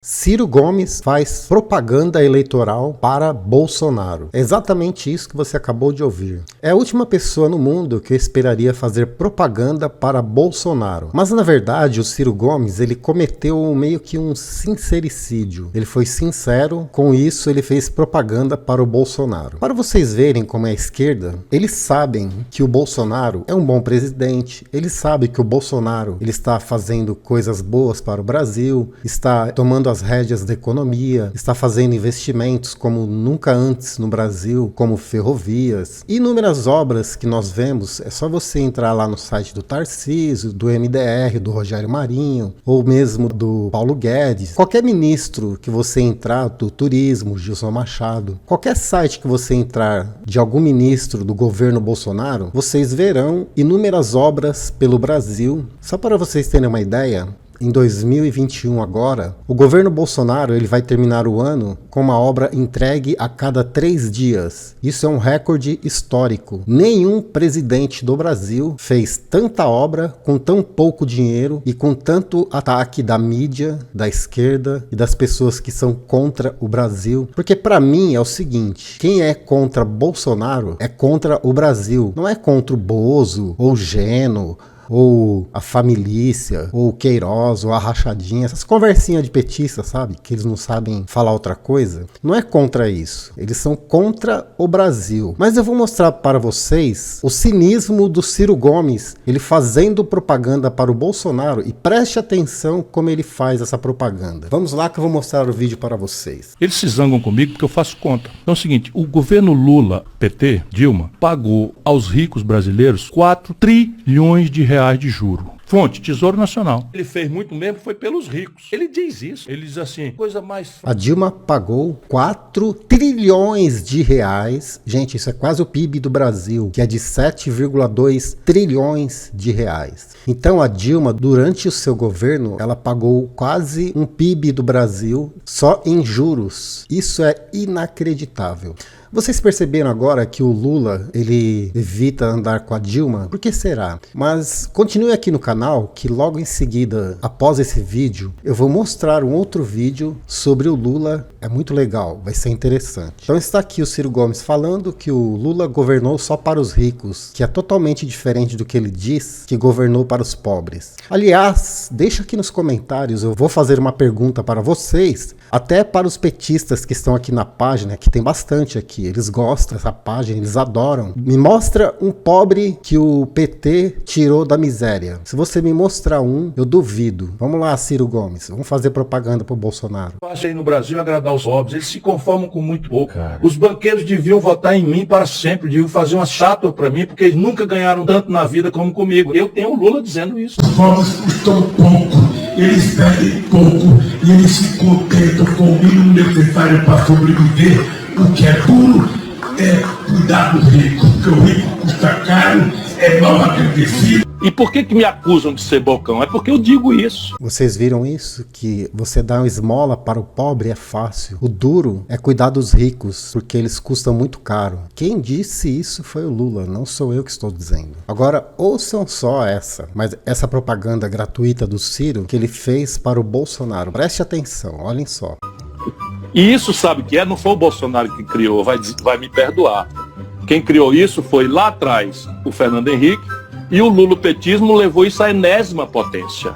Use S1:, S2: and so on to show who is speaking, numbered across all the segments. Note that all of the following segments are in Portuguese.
S1: Ciro Gomes faz propaganda eleitoral para Bolsonaro. É exatamente isso que você acabou de ouvir. É a última pessoa no mundo que eu esperaria fazer propaganda para Bolsonaro. Mas na verdade o Ciro Gomes ele cometeu meio que um sincericídio. Ele foi sincero, com isso ele fez propaganda para o Bolsonaro. Para vocês verem como é a esquerda, eles sabem que o Bolsonaro é um bom presidente. Eles sabem que o Bolsonaro ele está fazendo coisas boas para o Brasil, está tomando as rédeas da economia, está fazendo investimentos como nunca antes no Brasil, como ferrovias, inúmeras obras que nós vemos. É só você entrar lá no site do Tarcísio, do MDR, do Rogério Marinho, ou mesmo do Paulo Guedes. Qualquer ministro que você entrar, do turismo, Gilson Machado, qualquer site que você entrar de algum ministro do governo Bolsonaro, vocês verão inúmeras obras pelo Brasil. Só para vocês terem uma ideia, em 2021 agora, o governo Bolsonaro ele vai terminar o ano com uma obra entregue a cada 3 dias. Isso é um recorde histórico. Nenhum presidente do Brasil fez tanta obra com tão pouco dinheiro e com tanto ataque da mídia, da esquerda e das pessoas que são contra o Brasil. Porque para mim é o seguinte, quem é contra Bolsonaro é contra o Brasil. Não é contra o Bozo ou o Geno, ou a Familícia, ou o Queiroz, ou a Rachadinha, essas conversinhas de petista, sabe? Que eles não sabem falar outra coisa. Não é contra isso. Eles são contra o Brasil. Mas eu vou mostrar para vocês o cinismo do Ciro Gomes, ele fazendo propaganda para o Bolsonaro, e preste atenção como ele faz essa propaganda. Vamos lá que eu vou mostrar o vídeo para vocês.
S2: Eles se zangam comigo porque eu faço conta. Então é o seguinte, o governo Lula, PT, Dilma, pagou aos ricos brasileiros 4 trilhões de reais de juro. Fonte, Tesouro Nacional. Ele fez muito mesmo, foi pelos ricos. Ele diz isso. Ele diz assim, coisa mais...
S1: A Dilma pagou 4 trilhões de reais. Gente, isso é quase o PIB do Brasil, que é de 7,2 trilhões de reais. Então a Dilma, durante o seu governo, ela pagou quase um PIB do Brasil só em juros. Isso é inacreditável. Vocês perceberam agora que o Lula, ele evita andar com a Dilma? Por que será? Mas continue aqui no canal que logo em seguida, após esse vídeo, eu vou mostrar um outro vídeo sobre o Lula. É muito legal, vai ser interessante. Então está aqui o Ciro Gomes falando que o Lula governou só para os ricos, que é totalmente diferente do que ele diz, que governou para os pobres. Aliás, deixa aqui nos comentários, eu vou fazer uma pergunta para vocês, até para os petistas que estão aqui na página, que tem bastante aqui. Eles gostam dessa página, eles adoram. Me mostra um pobre que o PT tirou da miséria. Se você me mostrar um, eu duvido. Vamos lá, Ciro Gomes, vamos fazer propaganda pro Bolsonaro.
S2: Fácil aí no Brasil agradar os pobres, eles se conformam com muito pouco. Os banqueiros deviam votar em mim para sempre, deviam fazer uma estátua para mim, porque eles nunca ganharam tanto na vida como comigo. Eu tenho o Lula dizendo isso.
S3: Os pobres custam pouco, eles pedem pouco e eles se contentam com o mínimo necessário para sobreviver. O que é duro é cuidar do rico, porque o rico custa caro, é mal agradecido.
S2: E por que me acusam de ser bocão? É porque eu digo isso.
S1: Vocês viram isso? Que você dar uma esmola para o pobre é fácil. O duro é cuidar dos ricos, porque eles custam muito caro. Quem disse isso foi o Lula, não sou eu que estou dizendo. Agora, ouçam só essa propaganda gratuita do Ciro que ele fez para o Bolsonaro. Preste atenção, olhem só.
S2: E isso sabe que não foi o Bolsonaro que criou, vai me perdoar. Quem criou isso foi lá atrás o Fernando Henrique, e o lulopetismo levou isso à enésima potência.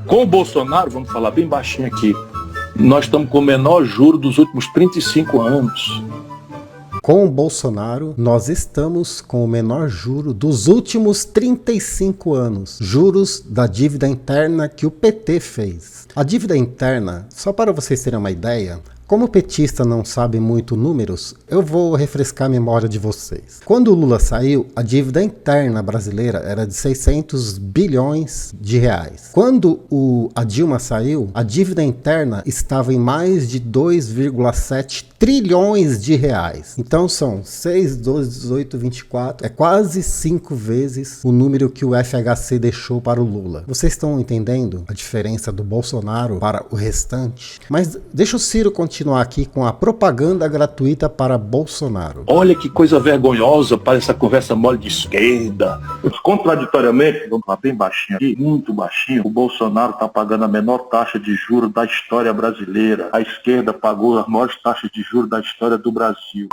S2: Com o Bolsonaro, vamos falar bem baixinho aqui, nós estamos com o menor juro dos últimos 35 anos.
S1: Com o Bolsonaro, nós estamos com o menor juro dos últimos 35 anos. Juros da dívida interna que o PT fez. A dívida interna, só para vocês terem uma ideia, como o petista não sabe muito números, eu vou refrescar a memória de vocês. Quando o Lula saiu, a dívida interna brasileira era de 600 bilhões de reais. Quando a Dilma saiu, a dívida interna estava em mais de 2,7 trilhões de reais. Então são 6, 12, 18, 24, é quase 5 vezes o número que o FHC deixou para o Lula. Vocês estão entendendo a diferença do Bolsonaro para o restante? Mas deixa o Ciro continuar continuar aqui com a propaganda gratuita para Bolsonaro.
S2: Olha que coisa vergonhosa para essa conversa mole de esquerda.
S4: Contraditoriamente, vamos falar bem baixinho aqui, muito baixinho, o Bolsonaro está pagando a menor taxa de juros da história brasileira. A esquerda pagou as maiores taxas de juros da história do Brasil.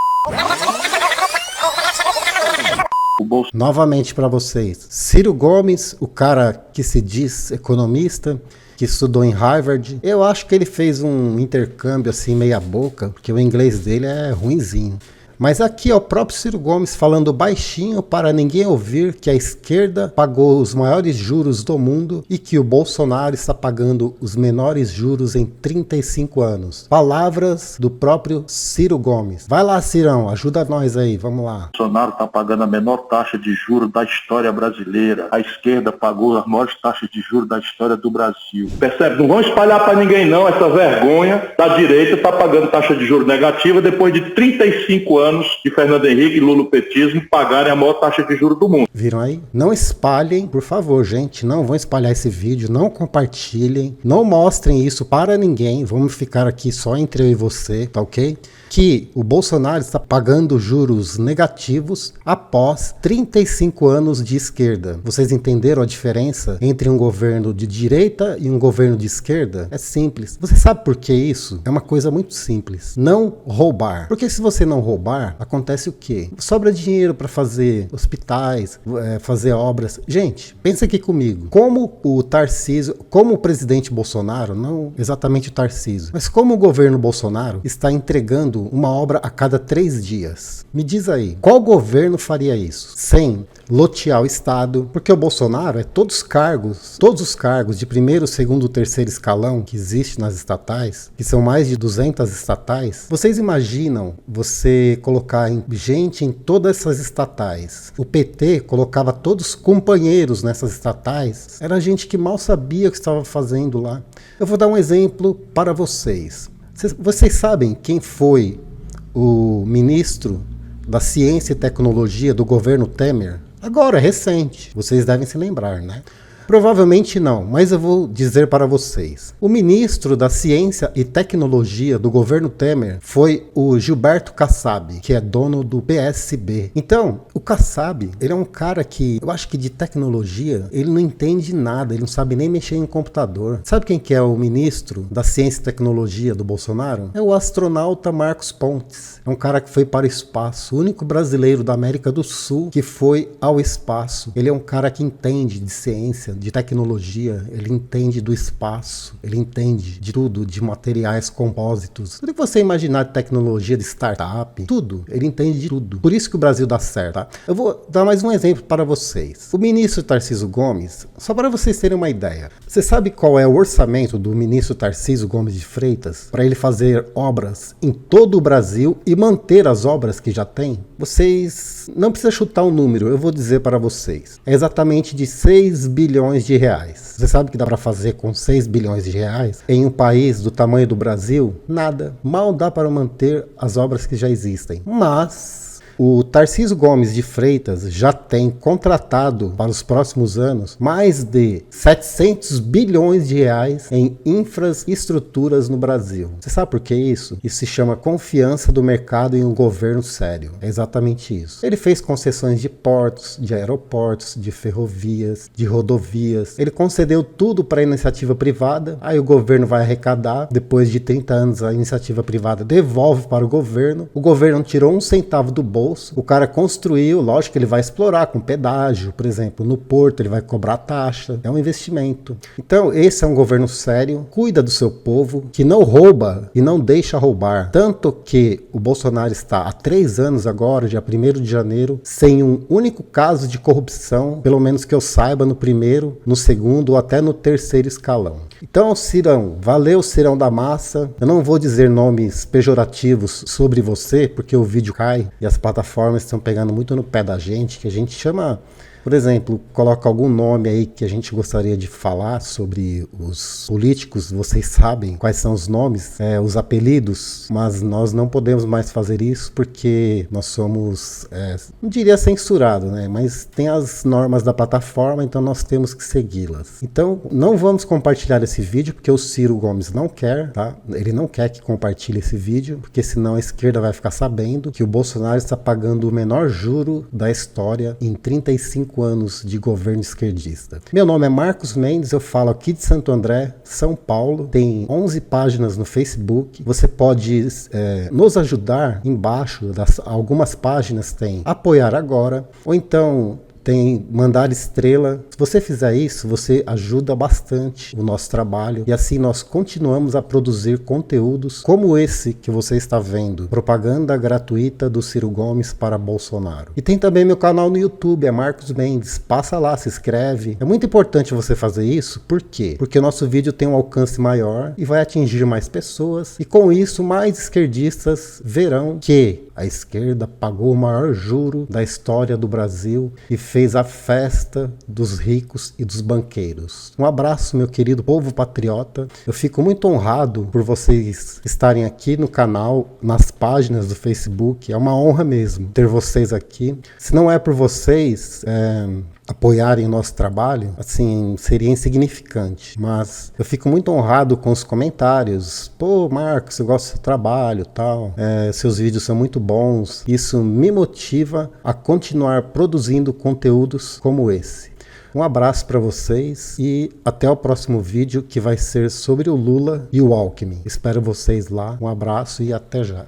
S1: Novamente para vocês, Ciro Gomes, o cara que se diz economista, que estudou em Harvard, eu acho que ele fez um intercâmbio assim meia boca, porque o inglês dele é ruinzinho. Mas aqui é o próprio Ciro Gomes falando baixinho para ninguém ouvir que a esquerda pagou os maiores juros do mundo e que o Bolsonaro está pagando os menores juros em 35 anos. Palavras do próprio Ciro Gomes. Vai lá, Cirão, ajuda nós aí, vamos lá.
S4: O Bolsonaro está pagando a menor taxa de juros da história brasileira. A esquerda pagou as maiores taxas de juros da história do Brasil. Percebe? Não vão espalhar para ninguém não essa vergonha da direita está pagando taxa de juros negativa depois de 35 anos de Fernando Henrique e lulopetismo pagarem a maior taxa de juros do mundo.
S1: Viram aí? Não espalhem, por favor, gente. Não vão espalhar esse vídeo, não compartilhem, não mostrem isso para ninguém. Vamos ficar aqui só entre eu e você, tá ok? Que o Bolsonaro está pagando juros negativos após 35 anos de esquerda. Vocês entenderam a diferença entre um governo de direita e um governo de esquerda? É simples. Você sabe por que isso? É uma coisa muito simples. Não roubar. Porque se você não roubar, acontece o quê? Sobra dinheiro para fazer hospitais, fazer obras. Gente, pensa aqui comigo. Como o Tarcísio, como o presidente Bolsonaro, não exatamente o Tarcísio, mas como o governo Bolsonaro está entregando uma obra a cada 3 dias. Me diz aí, qual governo faria isso? Sem lotear o Estado, porque o Bolsonaro é todos os cargos de primeiro, segundo, terceiro escalão que existe nas estatais, que são mais de 200 estatais. Vocês imaginam você colocar gente em todas essas estatais? O PT colocava todos os companheiros nessas estatais. Era gente que mal sabia o que estava fazendo lá. Eu vou dar um exemplo para vocês. Vocês sabem quem foi o ministro da Ciência e Tecnologia do governo Temer? Agora, recente. Vocês devem se lembrar, né? Provavelmente não, mas eu vou dizer para vocês. O ministro da Ciência e Tecnologia do governo Temer foi o Gilberto Kassab, que é dono do PSB. Então, o Kassab, ele é um cara que, eu acho que de tecnologia, ele não entende nada, ele não sabe nem mexer em computador. Sabe quem que é o ministro da Ciência e Tecnologia do Bolsonaro? É o astronauta Marcos Pontes. É um cara que foi para o espaço, o único brasileiro da América do Sul que foi ao espaço. Ele é um cara que entende de ciência, de tecnologia, ele entende do espaço, ele entende de tudo, de materiais compósitos. Tudo que você imaginar de tecnologia, de startup, tudo, ele entende de tudo. Por isso que o Brasil dá certo, tá? Eu vou dar mais um exemplo para vocês. O ministro Tarcísio Gomes, só para vocês terem uma ideia, você sabe qual é o orçamento do ministro Tarcísio Gomes de Freitas para ele fazer obras em todo o Brasil e manter as obras que já tem? Vocês não precisam chutar um número, eu vou dizer para vocês. É exatamente de 6 bilhões de reais. Você sabe o que dá para fazer com 6 bilhões de reais em um país do tamanho do Brasil? Nada. Mal dá para manter as obras que já existem. Mas o Tarcísio Gomes de Freitas já tem contratado para os próximos anos mais de 700 bilhões de reais em infraestruturas no Brasil. Você sabe por que isso? Isso se chama confiança do mercado em um governo sério. É exatamente isso. Ele fez concessões de portos, de aeroportos, de ferrovias, de rodovias. Ele concedeu tudo para a iniciativa privada. Aí o governo vai arrecadar. Depois de 30 anos, a iniciativa privada devolve para o governo. O governo não tirou um centavo do bolso. O cara construiu, lógico que ele vai explorar com pedágio, por exemplo, no porto ele vai cobrar taxa, é um investimento. Então esse é um governo sério, cuida do seu povo, que não rouba e não deixa roubar. Tanto que o Bolsonaro está há 3 anos agora, dia 1º de janeiro, sem um único caso de corrupção, pelo menos que eu saiba, no primeiro, no segundo ou até no terceiro escalão. Então, Cirão, valeu, Cirão da Massa. Eu não vou dizer nomes pejorativos sobre você, porque o vídeo cai e as plataformas estão pegando muito no pé da gente, que a gente chama Por exemplo, coloca algum nome aí que a gente gostaria de falar sobre os políticos, vocês sabem quais são os nomes, os apelidos, mas nós não podemos mais fazer isso porque nós somos, não diria censurado, né? Mas tem as normas da plataforma, então nós temos que segui-las. Então, não vamos compartilhar esse vídeo porque o Ciro Gomes não quer, tá? Ele não quer que compartilhe esse vídeo, porque senão a esquerda vai ficar sabendo que o Bolsonaro está pagando o menor juro da história em 35 anos de governo esquerdista. Meu nome é Marcos Mendes, eu falo aqui de Santo André, São Paulo. Tem 11 páginas no Facebook. Você pode nos ajudar embaixo, algumas páginas tem apoiar agora, ou então tem mandar estrela. Se você fizer isso, você ajuda bastante o nosso trabalho e assim nós continuamos a produzir conteúdos como esse que você está vendo, propaganda gratuita do Ciro Gomes para Bolsonaro. E tem também meu canal no YouTube, é Marcos Mendes. Passa lá, se inscreve. É muito importante você fazer isso. Por quê? Porque o nosso vídeo tem um alcance maior e vai atingir mais pessoas, e com isso mais esquerdistas verão que a esquerda pagou o maior juro da história do Brasil e fez a festa dos ricos e dos banqueiros. Um abraço, meu querido povo patriota. Eu fico muito honrado por vocês estarem aqui no canal, nas páginas do Facebook. É uma honra mesmo ter vocês aqui. Se não é por vocês apoiarem o nosso trabalho, assim, seria insignificante. Mas eu fico muito honrado com os comentários. Pô, Marcos, eu gosto do seu trabalho, tal. Seus vídeos são muito bons. Isso me motiva a continuar produzindo conteúdos como esse. Um abraço para vocês e até o próximo vídeo, que vai ser sobre o Lula e o Alckmin. Espero vocês lá. Um abraço e até já.